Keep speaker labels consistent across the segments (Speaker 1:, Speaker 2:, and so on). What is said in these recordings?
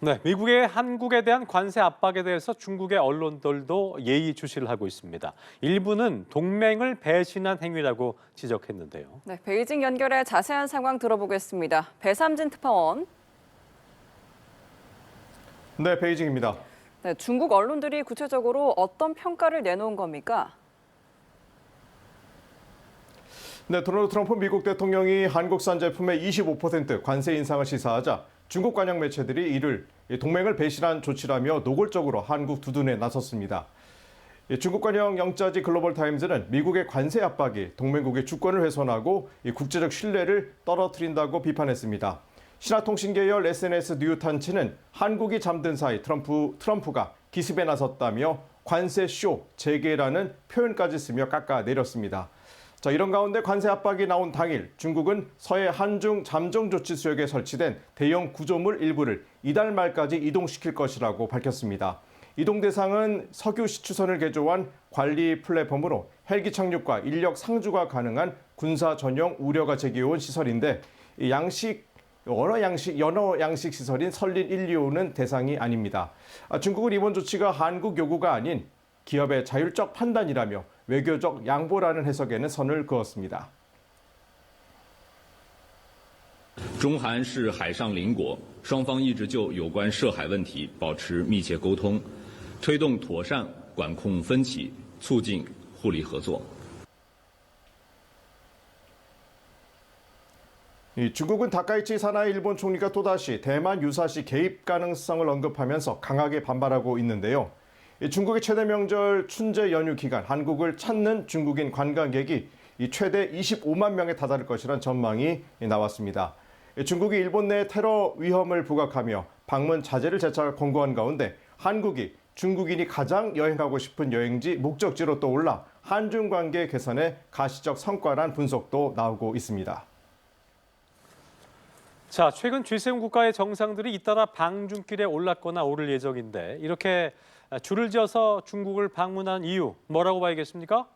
Speaker 1: 네, 미국의 한국에 대한 관세 압박에 대해서 중국의 언론들도 예의주시를 하고 있습니다. 일부는 동맹을 배신한 행위라고 지적했는데요.
Speaker 2: 네, 베이징 연결해 자세한 상황 들어보겠습니다. 배삼진 특파원.
Speaker 3: 네, 베이징입니다.
Speaker 2: 네, 중국 언론들이 구체적으로 어떤 평가를 내놓은 겁니까?
Speaker 3: 네, 도널드 트럼프 미국 대통령이 한국산 제품의 25% 관세 인상을 시사하자 중국 관영 매체들이 이를 동맹을 배신한 조치라며 노골적으로 한국 두둔에 나섰습니다. 중국 관영 영자지 글로벌 타임즈는 미국의 관세 압박이 동맹국의 주권을 훼손하고 국제적 신뢰를 떨어뜨린다고 비판했습니다. 신화통신 계열 SNS 뉴탄치는 한국이 잠든 사이 트럼프가 기습에 나섰다며 관세 쇼 재개라는 표현까지 쓰며 깎아내렸습니다. 자, 이런 가운데 관세 압박이 나온 당일 중국은 서해 한중 잠정 조치 수역에 설치된 대형 구조물 일부를 이달 말까지 이동시킬 것이라고 밝혔습니다. 이동 대상은 석유 시추선을 개조한 관리 플랫폼으로 헬기 착륙과 인력 상주가 가능한 군사 전용 우려가 제기해온 시설인데 연어 양식 시설인 설린 1, 2호는 대상이 아닙니다. 중국은 이번 조치가 한국 요구가 아닌 기업의 자율적 판단이라며 외교적 양보라는 해석에는 선을 그었습니다.
Speaker 4: 中韩是海上邻国，双方一直就有关涉海问题保持密切沟通，推动妥善管控分歧，促进互利合作。
Speaker 3: 중국은 다카이치 사나이 일본 총리가 또다시 대만 유사시 개입 가능성을 언급하면서 강하게 반발하고 있는데요. 중국의 최대 명절 춘제 연휴 기간 한국을 찾는 중국인 관광객이 최대 25만 명에 다다를 것이란 전망이 나왔습니다. 중국이 일본 내 테러 위험을 부각하며 방문 자제를 재차 권고한 가운데 한국이 중국인이 가장 여행하고 싶은 여행지 목적지로 떠올라 한중 관계 개선의 가시적 성과란 분석도 나오고 있습니다.
Speaker 1: 자, 최근 G7 국가의 정상들이 잇따라 방중길에 올랐거나 오를 예정인데 이렇게 줄을 지어서 중국을 방문한 이유 뭐라고 봐야겠습니까?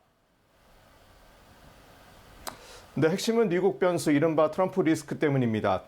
Speaker 3: 네, 핵심은 미국 변수 이른바 트럼프 리스크 때문입니다.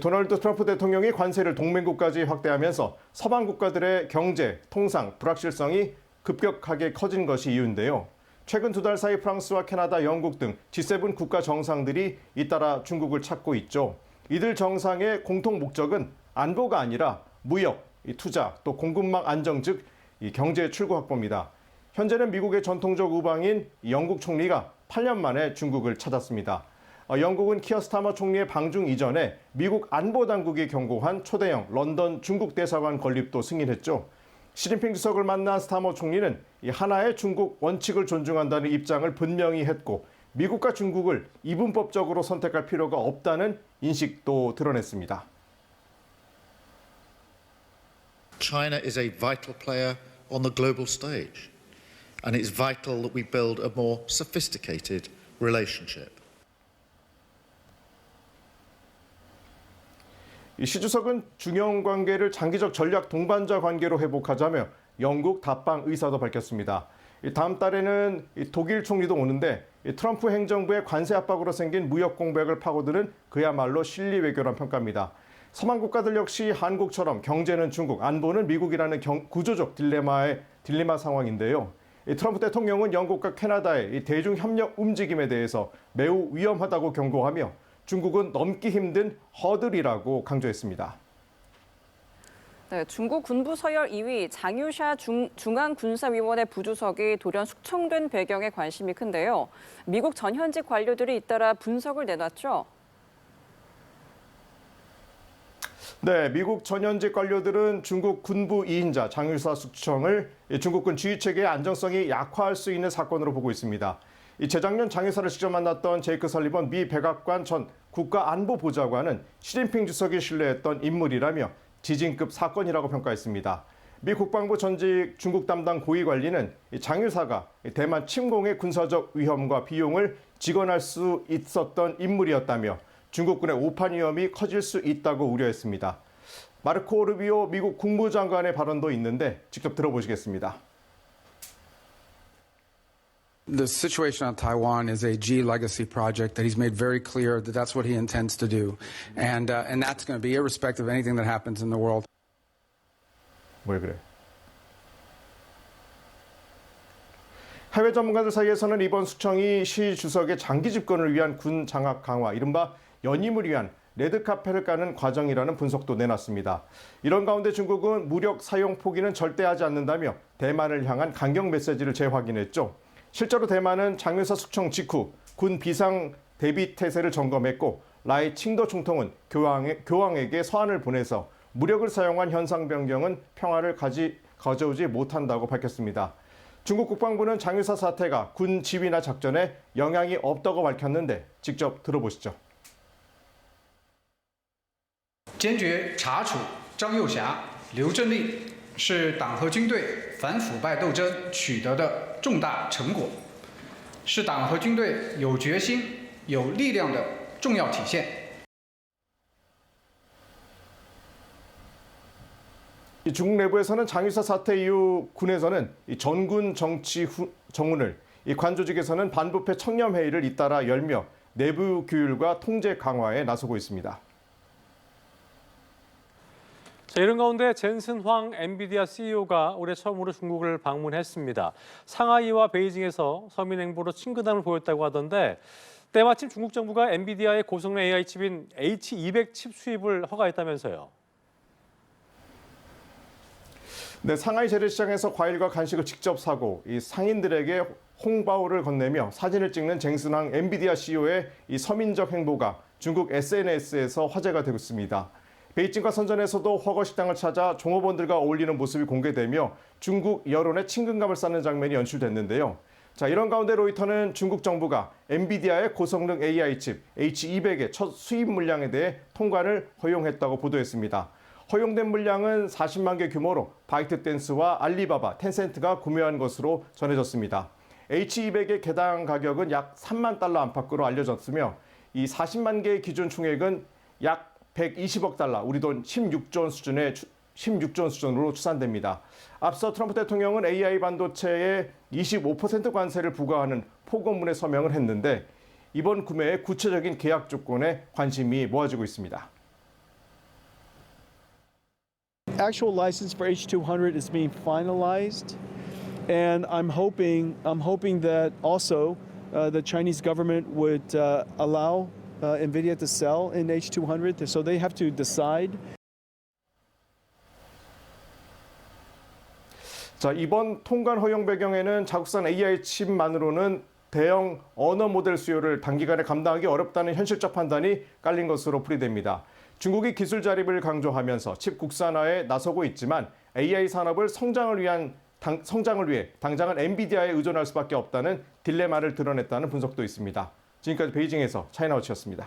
Speaker 3: 도널드 트럼프 대통령이 관세를 동맹국까지 확대하면서 서방 국가들의 경제, 통상, 불확실성이 급격하게 커진 것이 이유인데요. 최근 두 달 사이 프랑스와 캐나다, 영국 등 G7 국가 정상들이 잇따라 중국을 찾고 있죠. 이들 정상의 공통 목적은 안보가 아니라 무역, 투자, 또 공급망 안정 즉 경제 출구 확보입니다. 현재는 미국의 전통적 우방인 영국 총리가 8년 만에 중국을 찾았습니다. 영국은 키어 스타머 총리의 방중 이전에 미국 안보당국이 경고한 초대형 런던 중국 대사관 건립도 승인했죠. 시진핑 주석을 만난 스타머 총리는 하나의 중국 원칙을 존중한다는 입장을 분명히 했고 미국과 중국을 이분법적으로 선택할 필요가 없다는 인식도 드러냈습니다.
Speaker 5: China is a vital player on the global stage, and it's vital that we build a more sophisticated relationship.
Speaker 3: 시 주석은 중영 관계를 장기적 전략 동반자 관계로 회복하자며 영국 답방 의사도 밝혔습니다. 다음 달에는 독일 총리도 오는데 트럼프 행정부의 관세 압박으로 생긴 무역 공백을 파고드는 그야말로 실리 외교란 평가입니다. 서방 국가들 역시 한국처럼 경제는 중국, 안보는 미국이라는 구조적 딜레마 상황인데요. 트럼프 대통령은 영국과 캐나다의 대중 협력 움직임에 대해서 매우 위험하다고 경고하며 중국은 넘기 힘든 허들이라고 강조했습니다.
Speaker 2: 네, 중국 군부 서열 2위 장유샤 중앙군사위원회 부주석이 돌연 숙청된 배경에 관심이 큰데요. 미국 전현직 관료들이 잇따라 분석을 내놨죠.
Speaker 3: 네, 미국 전현직 관료들은 중국 군부 2인자 장유사 숙청을 중국군 지휘체계의 안정성이 약화할 수 있는 사건으로 보고 있습니다. 재작년 장유사를 직접 만났던 제이크 설리번 미 백악관 전 국가안보보좌관은 시진핑 주석이 신뢰했던 인물이라며 지진급 사건이라고 평가했습니다. 미 국방부 전직 중국 담당 고위 관리는 장유사가 대만 침공의 군사적 위험과 비용을 직언할 수 있었던 인물이었다며 중국군의 오판 위험이 커질 수 있다고 우려했습니다. 마르코 루비오 미국 국무장관의 발언도 있는데 직접 들어보시겠습니다.
Speaker 6: The situation on Taiwan is a G legacy project that he's made very clear that that's what he intends to do. And that's going to be irrespective of anything that happens in the world.
Speaker 3: 뭘 그래? 해외 전문가들 사이에서는 이번 숙청이 시 주석의 장기 집권을 위한 군 장악 강화, 이른바 연임을 위한 레드카펫을 까는 과정이라는 분석도 내놨습니다. 이런 가운데 중국은 무력 사용 포기는 절대 하지 않는다며 대만을 향한 강경 메시지를 재확인했죠. 실제로 대만은 장유사 숙청 직후 군 비상 대비 태세를 점검했고 라이 칭도 총통은 교황에게 서한을 보내서 무력을 사용한 현상 변경은 평화를 가져오지 못한다고 밝혔습니다. 중국 국방부는 장유사 사태가 군 지휘나 작전에 영향이 없다고 밝혔는데 직접 들어보시죠.
Speaker 7: 坚决查处张又侠、刘振立是党和军队反腐败斗争取得的重大成果，是党和军队有决心、有力量的重要体现。
Speaker 3: 중국 내부에서는 장유사 사태 이후 군에서는 전군 정치 정훈을, 관 조직에서는 반부패 청렴회의를 잇따라 열며 내부 규율과 통제 강화에 나서고 있습니다.
Speaker 1: 자, 이런 가운데 젠슨 황 엔비디아 CEO가 올해 처음으로 중국을 방문했습니다. 상하이와 베이징에서 서민 행보로 친근함을 보였다고 하던데 때마침 중국 정부가 엔비디아의 고성능 AI 칩인 H200 칩 수입을 허가했다면서요.
Speaker 3: 네, 상하이 재래시장에서 과일과 간식을 직접 사고 이 상인들에게 홍바오를 건네며 사진을 찍는 젠슨황 엔비디아 CEO의 이 서민적 행보가 중국 SNS에서 화제가 되고 있습니다. 베이징과 선전에서도 허거식당을 찾아 종업원들과 어울리는 모습이 공개되며 중국 여론에 친근감을 쌓는 장면이 연출됐는데요. 자, 이런 가운데 로이터는 중국 정부가 엔비디아의 고성능 AI 칩 H200의 첫 수입 물량에 대해 통관을 허용했다고 보도했습니다. 허용된 물량은 40만 개 규모로 바이트댄스와 알리바바, 텐센트가 구매한 것으로 전해졌습니다. H200의 개당 가격은 약 3만 달러 안팎으로 알려졌으며 이 40만 개의 기준 총액은 약 120억 달러, 우리 돈 16조 원 수준으로 추산됩니다. 앞서 트럼프 대통령은 AI 반도체에 25% 관세를 부과하는 포고문에 서명을 했는데 이번 구매의 구체적인 계약 조건에 관심이 모아지고 있습니다.
Speaker 8: Actual license for H200 is being finalized, and I'm hoping that also the Chinese government would allow NVIDIA to sell in H200. So they have to decide.
Speaker 3: 자, 이번 통관 허용 배경에는 자국산 AI 칩만으로는 대형 언어 모델 수요를 단기간에 감당하기 어렵다는 현실적 판단이 깔린 것으로 풀이됩니다. 중국이 기술 자립을 강조하면서 칩 국산화에 나서고 있지만 AI 산업을 성장을 위해 당장은 엔비디아에 의존할 수밖에 없다는 딜레마를 드러냈다는 분석도 있습니다. 지금까지 베이징에서 차이나워치였습니다.